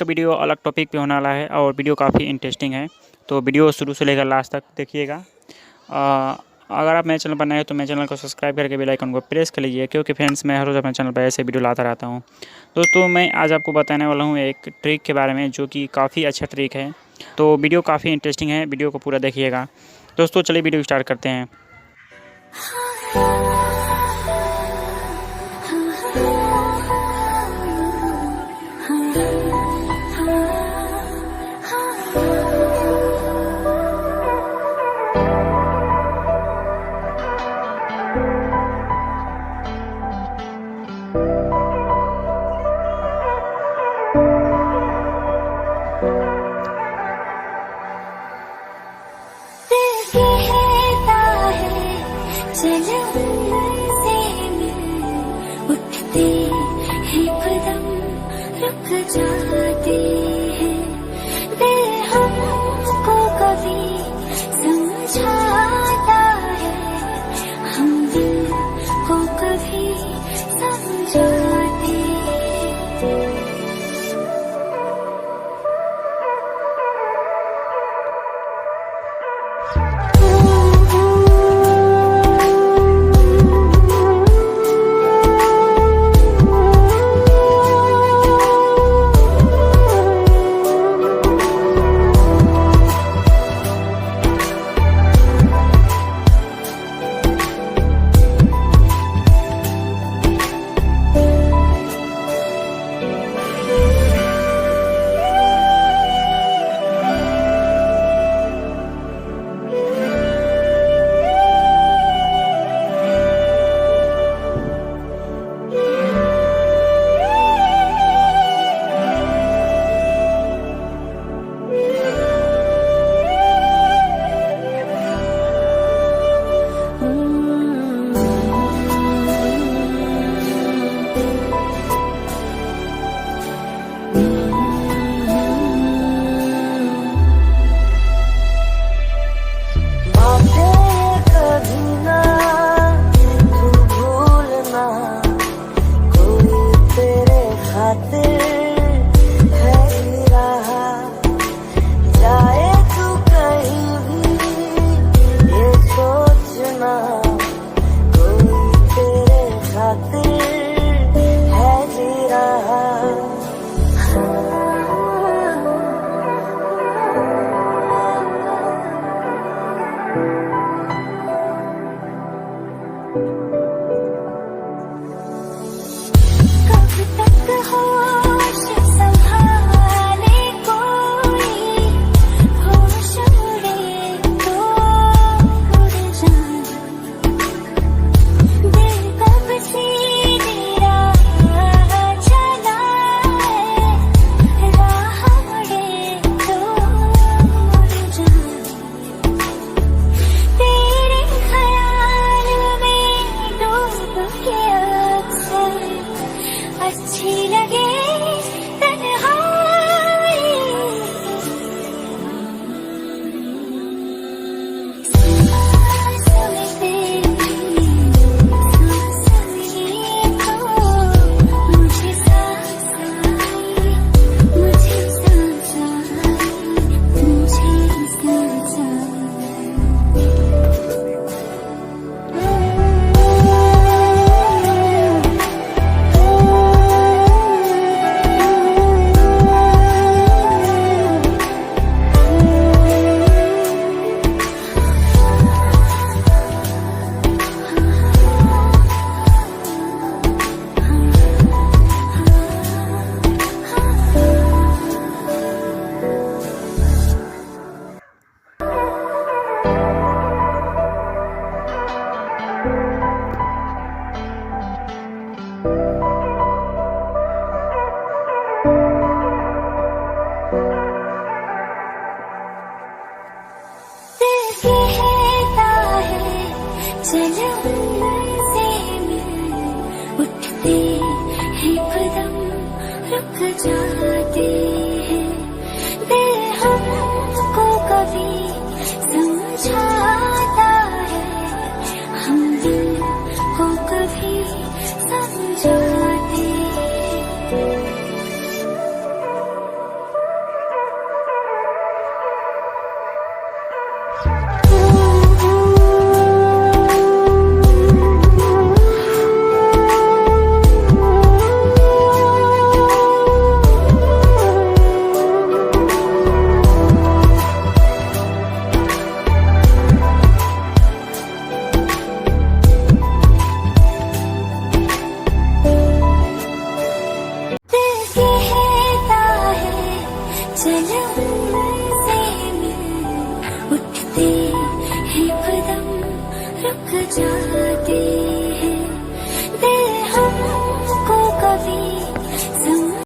का वीडियो अलग टॉपिक पे होने वाला है और वीडियो काफ़ी इंटरेस्टिंग है, तो वीडियो शुरू से लेकर लास्ट तक देखिएगा। अगर आप मेरे चैनल पर नए हो तो मेरे चैनल को सब्सक्राइब करके बेल आइकन को प्रेस कर लीजिए, क्योंकि फ्रेंड्स मैं हर रोज़ अपने चैनल पर ऐसे वीडियो लाता रहता हूँ। दोस्तों मैं आज आपको बताने वाला हूँ एक ट्रिक के बारे में, जो कि काफ़ी अच्छा ट्रिक है। तो वीडियो काफ़ी इंटरेस्टिंग है, वीडियो को पूरा देखिएगा। दोस्तों चलिए वीडियो स्टार्ट करते हैं। जाती है दिल हमको कभी समझाता है, हम दिल को कभी समझाते हैं।